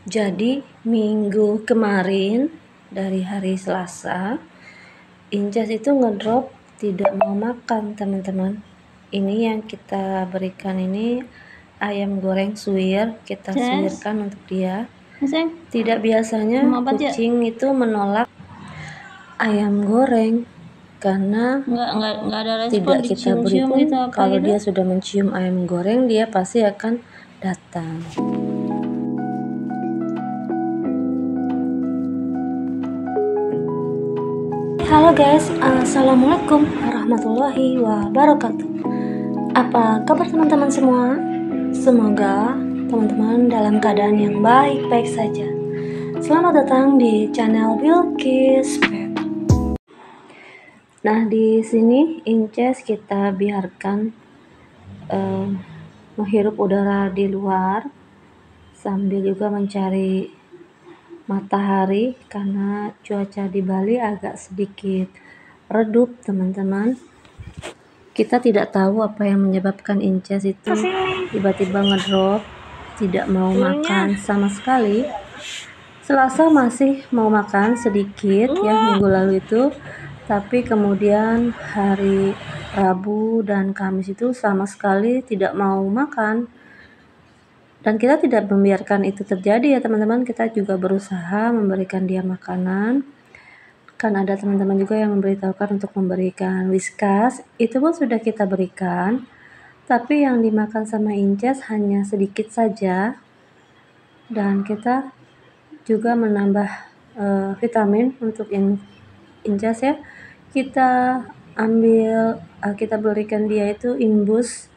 Jadi minggu kemarin dari hari Selasa, Inces itu ngedrop tidak mau makan, teman-teman. Ini yang kita berikan ini ayam goreng suwir, kita suwirkan untuk dia. Tidak biasanya kucing itu menolak ayam goreng karena nggak ada respon, tidak kita beri pun gitu, kalau gitu? dia sudah mencium ayam goreng dia pasti akan datang. Halo guys, assalamualaikum warahmatullahi wabarakatuh. Apa kabar teman-teman semua? Semoga teman-teman dalam keadaan yang baik-baik saja. Selamat datang di channel Bilqis Pet. Nah, di sini Inces kita biarkan menghirup udara di luar sambil juga mencari matahari karena cuaca di Bali agak sedikit redup, teman-teman. Kita tidak tahu apa yang menyebabkan Inces itu tiba-tiba ngedrop, tidak mau makan sama sekali. Selasa masih mau makan sedikit ya minggu lalu itu, tapi kemudian hari Rabu dan Kamis itu sama sekali tidak mau makan. Dan kita tidak membiarkan itu terjadi ya teman-teman, kita juga berusaha memberikan dia makanan. Kan ada teman-teman juga yang memberitahukan untuk memberikan Whiskas, itu pun sudah kita berikan. Tapi yang dimakan sama Inces hanya sedikit saja. Dan kita juga menambah vitamin untuk Inces ya. Kita ambil, kita berikan dia itu Imbus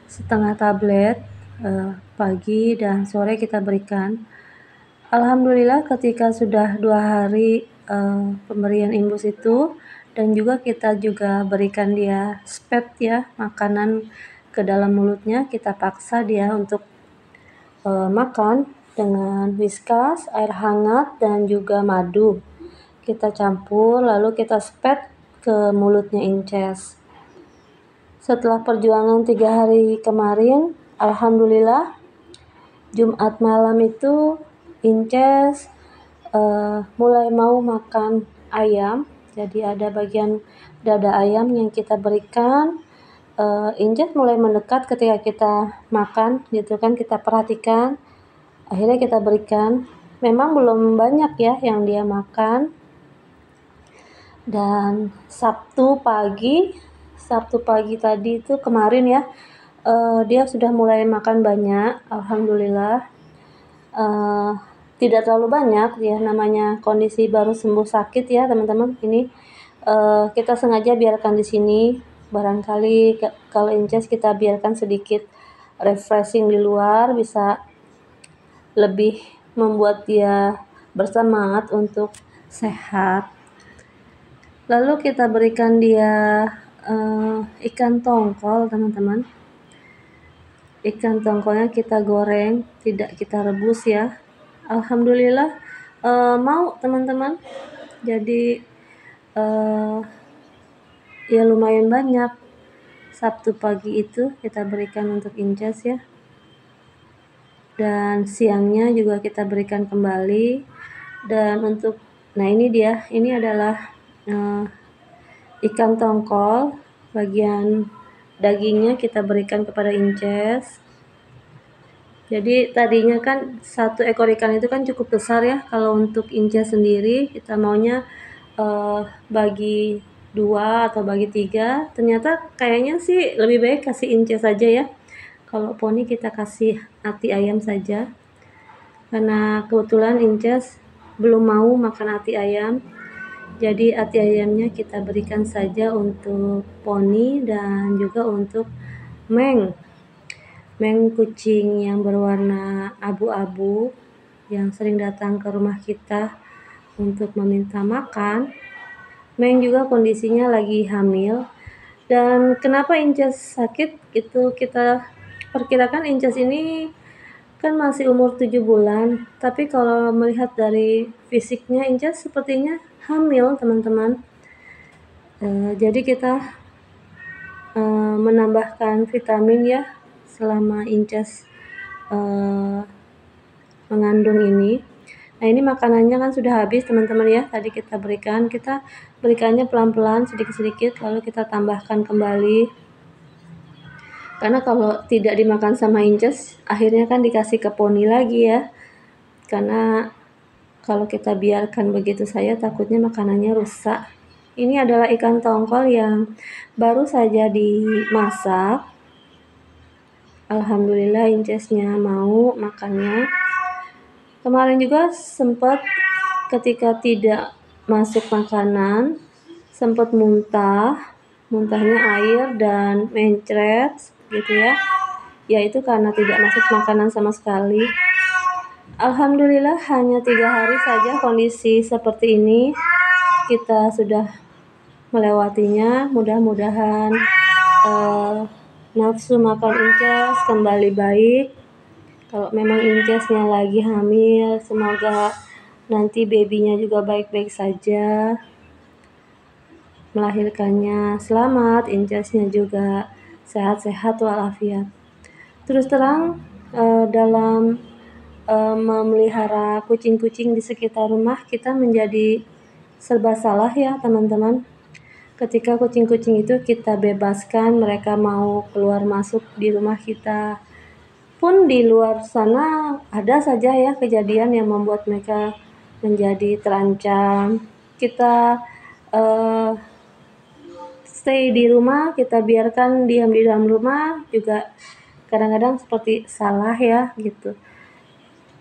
setengah tablet. Pagi dan sore kita berikan. Alhamdulillah ketika sudah 2 hari pemberian imbus itu, dan juga kita juga berikan dia spet ya, makanan ke dalam mulutnya, kita paksa dia untuk makan dengan Whiskas, air hangat dan juga madu. Kita campur lalu kita spet ke mulutnya Inces. Setelah perjuangan 3 hari kemarin, alhamdulillah Jumat malam itu Inces mulai mau makan ayam. Jadi ada bagian dada ayam yang kita berikan. Inces mulai mendekat ketika kita makan gitu kan, kita perhatikan. Akhirnya kita berikan. Memang belum banyak ya yang dia makan. Dan Sabtu pagi tadi itu kemarin ya, dia sudah mulai makan banyak, alhamdulillah. Tidak terlalu banyak ya, namanya kondisi baru sembuh sakit ya teman-teman. Ini kita sengaja biarkan di sini, barangkali kalau Inces kita biarkan sedikit refreshing di luar bisa lebih membuat dia bersemangat untuk sehat. Lalu kita berikan dia ikan tongkol, teman-teman. Ikan tongkolnya kita goreng, tidak kita rebus ya. Alhamdulillah mau teman-teman. Jadi ya lumayan banyak. Sabtu pagi itu kita berikan untuk Inces ya. Dan siangnya juga kita berikan kembali. Dan untuk, nah ini dia, ini adalah ikan tongkol, bagian dagingnya kita berikan kepada Inces. Jadi tadinya kan satu ekor ikan itu kan cukup besar ya. Kalau untuk Inces sendiri kita maunya bagi 2 atau bagi 3. Ternyata kayaknya sih lebih baik kasih Inces saja ya. Kalau poni kita kasih hati ayam saja. Karena kebetulan Inces belum mau makan hati ayam. Jadi hati ayamnya kita berikan saja untuk poni dan juga untuk Meng kucing yang berwarna abu-abu yang sering datang ke rumah kita untuk meminta makan. Meng juga kondisinya lagi hamil. Dan kenapa Inces sakit itu kita perkirakan Inces ini kan masih umur 7 bulan, tapi kalau melihat dari fisiknya Inces sepertinya hamil, teman-teman. Jadi kita menambahkan vitamin ya selama Inces mengandung ini. Nah, ini makanannya kan sudah habis teman-teman ya. Tadi kita berikannya pelan-pelan sedikit-sedikit, lalu kita tambahkan kembali. Karena kalau tidak dimakan sama Inces, akhirnya kan dikasih ke poni lagi ya. Karena kalau kita biarkan begitu saja, takutnya makanannya rusak. Ini adalah ikan tongkol yang baru saja dimasak. Alhamdulillah Incesnya mau makannya. Kemarin juga sempat ketika tidak masuk makanan, sempat muntahnya air dan mencret gitu ya. Yaitu karena tidak masuk makanan sama sekali. Alhamdulillah hanya 3 hari saja kondisi seperti ini kita sudah melewatinya. Mudah-mudahan nafsu makan Inces kembali baik. Kalau memang Incesnya lagi hamil, semoga nanti babynya juga baik-baik saja, melahirkannya selamat, Incesnya juga sehat-sehat walafiat. Terus terang dalam memelihara kucing-kucing di sekitar rumah kita menjadi serba salah ya teman-teman. Ketika kucing-kucing itu kita bebaskan, mereka mau keluar masuk di rumah kita. Pun di luar sana ada saja ya kejadian yang membuat mereka menjadi terancam. Kita stay di rumah, kita biarkan diam di dalam rumah juga kadang-kadang seperti salah ya gitu.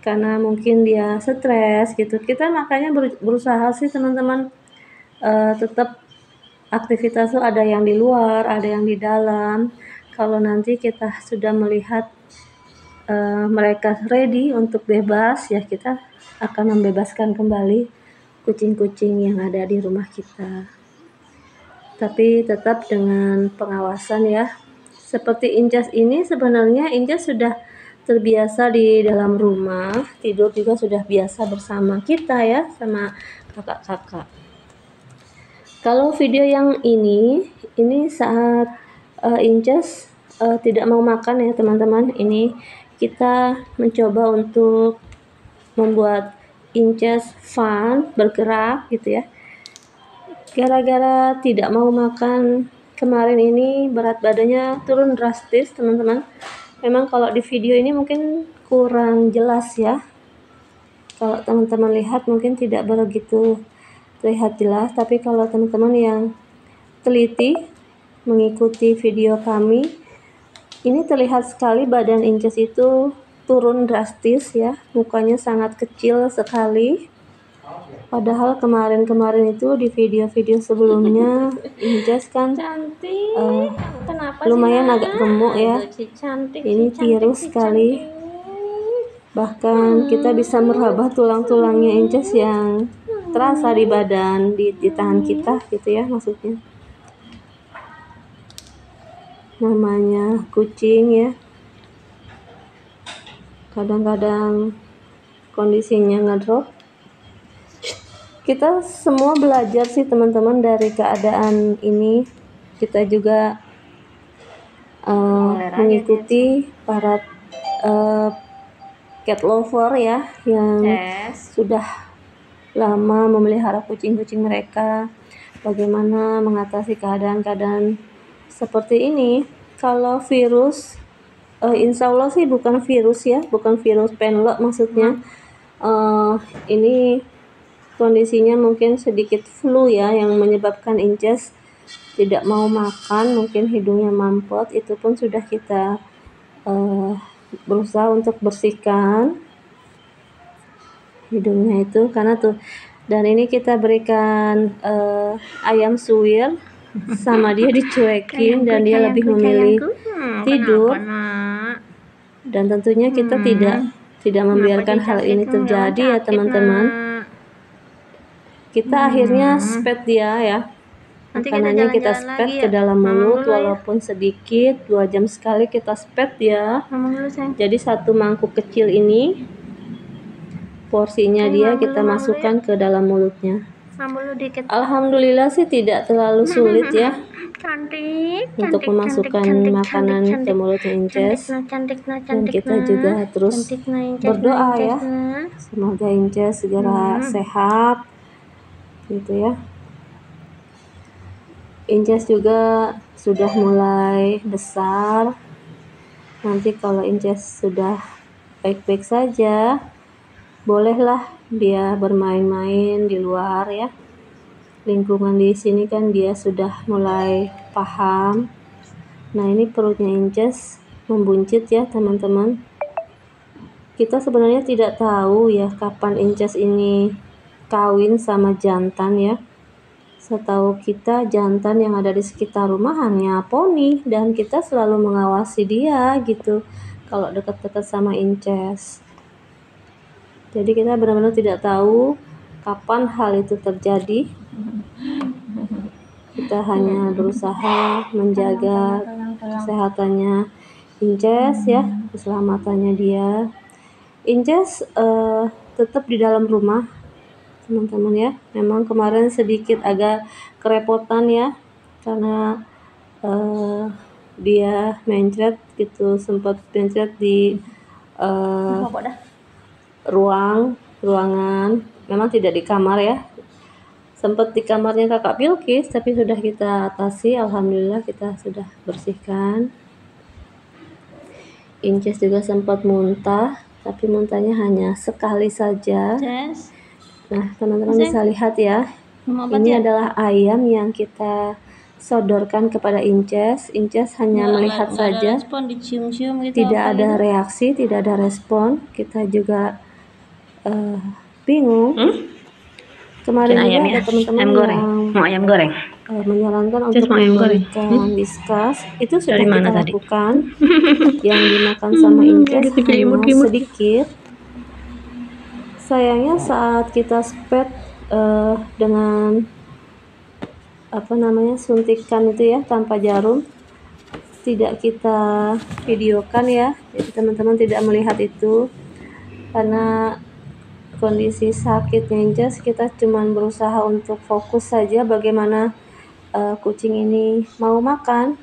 Karena mungkin dia stres gitu. Kita makanya berusaha sih teman-teman tetap aktivitas tuh ada yang di luar, ada yang di dalam. Kalau nanti kita sudah melihat mereka ready untuk bebas, ya kita akan membebaskan kembali kucing-kucing yang ada di rumah kita. Tapi tetap dengan pengawasan ya. Seperti Inces ini sebenarnya Inces sudah terbiasa di dalam rumah, tidur juga sudah biasa bersama kita ya, sama kakak-kakak. Kalau video yang ini saat Inces tidak mau makan ya teman-teman. Ini kita mencoba untuk membuat Inces fun, bergerak gitu ya. Gara-gara tidak mau makan kemarin ini berat badannya turun drastis teman-teman. Memang kalau di video ini mungkin kurang jelas ya. Kalau teman-teman lihat mungkin tidak begitu terlihat jelas, tapi kalau teman-teman yang teliti mengikuti video kami, ini terlihat sekali badan Inces itu turun drastis ya, mukanya sangat kecil sekali. Padahal kemarin-kemarin itu di video-video sebelumnya Inces kan lumayan agak gemuk ya. Ini tirus sekali. Bahkan kita bisa meraba tulang-tulangnya Inces yang terasa di badan, di tangan kita gitu ya maksudnya. Namanya kucing ya, kadang-kadang kondisinya ngedrop. Kita semua belajar sih teman-teman dari keadaan ini. Kita juga mengikuti para cat lover ya yang sudah lama memelihara kucing-kucing mereka, bagaimana mengatasi keadaan-keadaan seperti ini. Kalau virus, insya Allah sih bukan virus ya, bukan virus penlok maksudnya. Ini kondisinya mungkin sedikit flu ya, yang menyebabkan Inces tidak mau makan, mungkin hidungnya mampet. Itu pun sudah kita berusaha untuk bersihkan hidungnya itu, karena tuh. Dan ini kita berikan ayam suwir, sama dia dicuekin dan dia lebih memilih tidur. Dan tentunya kita tidak membiarkan hal ini terjadi ya teman-teman. Kita akhirnya spet dia ya, makanannya kita spet ke dalam mulut walaupun sedikit, 2 jam sekali kita spet ya. Jadi satu mangkuk kecil ini porsinya dia kita masukkan ke dalam mulutnya. Alhamdulillah sih tidak terlalu sulit ya Cantik, untuk memasukkan makanan ke mulutnya Inces. Dan kita juga terus berdoa ya, semoga Inces segera sehat gitu ya. Inces juga sudah mulai besar. Nanti kalau Inces sudah baik-baik saja, bolehlah dia bermain-main di luar ya. Lingkungan di sini kan dia sudah mulai paham. Nah, ini perutnya Inces membuncit ya teman-teman. Kita sebenarnya tidak tahu ya kapan Inces ini kawin sama jantan ya. Setahu kita jantan yang ada di sekitar rumah hanya poni, dan kita selalu mengawasi dia gitu kalau dekat-dekat sama Inces. Jadi kita benar-benar tidak tahu kapan hal itu terjadi. Kita hanya berusaha menjaga kesehatannya Inces ya, keselamatannya dia. Inces tetap di dalam rumah teman-teman ya. Memang kemarin sedikit agak kerepotan ya, karena dia mencret gitu, sempat mencret di ruangan. Memang tidak di kamar ya, sempat di kamarnya kakak Bilkis, tapi sudah kita atasi. Alhamdulillah kita sudah bersihkan. Inces juga sempat muntah, tapi muntahnya hanya sekali saja. Nah, teman-teman bisa lihat ya, ini adalah ayam yang kita sodorkan kepada Inces. Inces hanya melihat saja, tidak ada reaksi, tidak ada respon. Kita juga bingung. Kemarin juga ada teman-teman yang menyarankan untuk memberikan Whiskas. Itu sudah kita lakukan. Yang dimakan sama Inces hanya sedikit. Sayangnya saat kita spet dengan suntikan itu ya, tanpa jarum, tidak kita videokan ya. Jadi teman-teman tidak melihat itu karena kondisi sakitnya Inces. Kita cuma berusaha untuk fokus saja bagaimana kucing ini mau makan.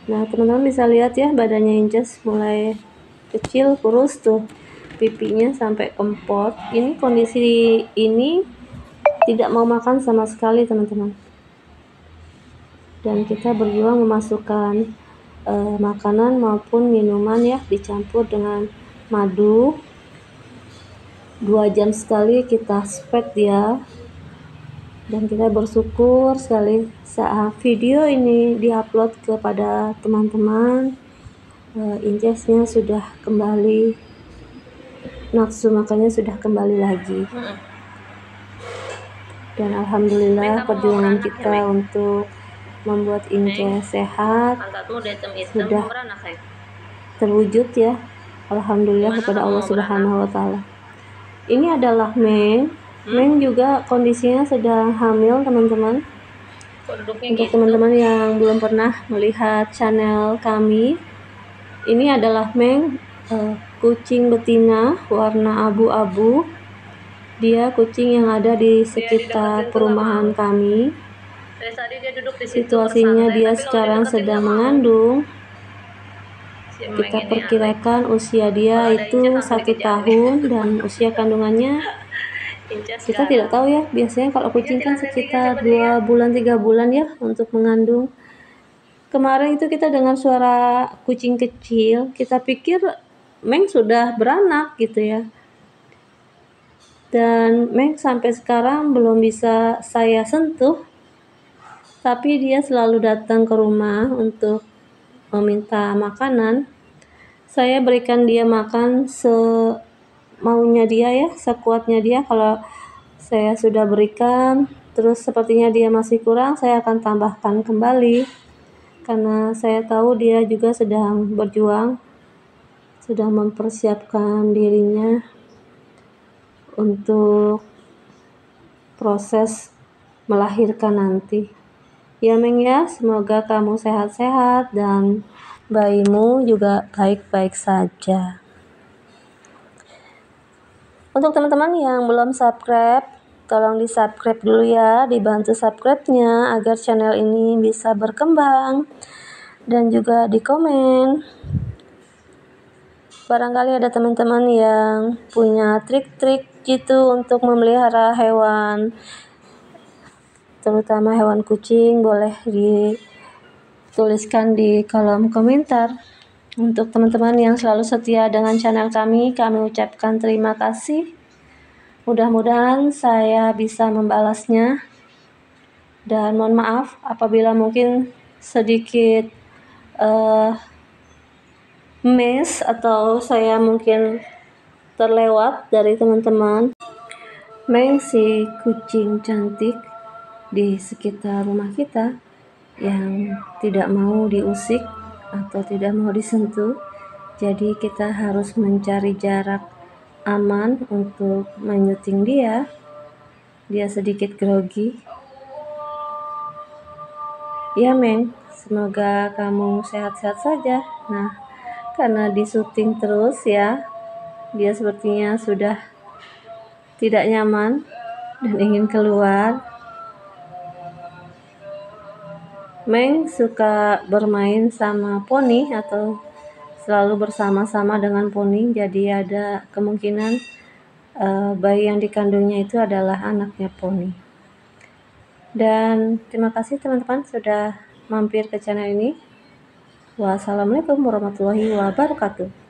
Nah, teman-teman bisa lihat ya, badannya Inces mulai kecil, kurus tuh, pipinya sampai kempot. Ini kondisi ini tidak mau makan sama sekali teman-teman. Dan kita berjuang memasukkan makanan maupun minuman ya, dicampur dengan madu. 2 jam sekali kita spet dia. Dan kita bersyukur sekali saat video ini diupload kepada teman-teman, Incesnya sudah kembali, nafsu makannya sudah kembali lagi. Dan alhamdulillah perjuangan kita untuk membuat Inces sehat sudah terwujud ya. Alhamdulillah kepada Allah Subhanahu wa Ta'ala. Ini adalah Meng. Meng juga kondisinya sedang hamil teman-teman. Untuk teman-teman yang belum pernah melihat channel kami, ini adalah Meng, kucing betina warna abu-abu. Dia kucing yang ada di sekitar perumahan kami. Situasinya dia sekarang sedang mengandung. Kita perkirakan usia dia itu 1 tahun, dan usia kandungannya kita tidak tahu ya. Biasanya kalau kucing kan sekitar 2 bulan 3 bulan ya untuk mengandung. Kemarin itu kita dengar suara kucing kecil, kita pikir Meng sudah beranak gitu ya. Dan Meng sampai sekarang belum bisa saya sentuh, tapi dia selalu datang ke rumah untuk meminta makanan. Saya berikan dia makan semaunya dia ya, sekuatnya dia. Kalau saya sudah berikan terus sepertinya dia masih kurang, saya akan tambahkan kembali, karena saya tahu dia juga sedang berjuang, sedang mempersiapkan dirinya untuk proses melahirkan nanti. Ya Meng ya, semoga kamu sehat-sehat dan bayimu juga baik-baik saja. Untuk teman-teman yang belum subscribe tolong di subscribe dulu ya, dibantu subscribe-nya agar channel ini bisa berkembang, dan juga di komen. Barangkali ada teman-teman yang punya trik-trik gitu untuk memelihara hewan, terutama hewan kucing, boleh dituliskan di kolom komentar. Untuk teman-teman yang selalu setia dengan channel kami ucapkan terima kasih. Mudah-mudahan saya bisa membalasnya, dan mohon maaf apabila mungkin sedikit miss atau saya mungkin terlewat dari teman-teman. Meng, si kucing cantik di sekitar rumah kita yang tidak mau diusik atau tidak mau disentuh, jadi kita harus mencari jarak aman untuk menyuting dia. Dia sedikit grogi. Ya Meng, semoga kamu sehat-sehat saja. Nah, karena disuting terus ya, dia sepertinya sudah tidak nyaman dan ingin keluar. Meng suka bermain sama poni atau selalu bersama-sama dengan poni, jadi ada kemungkinan bayi yang dikandungnya itu adalah anaknya poni. Dan terima kasih teman-teman sudah mampir ke channel ini. Wassalamualaikum warahmatullahi wabarakatuh.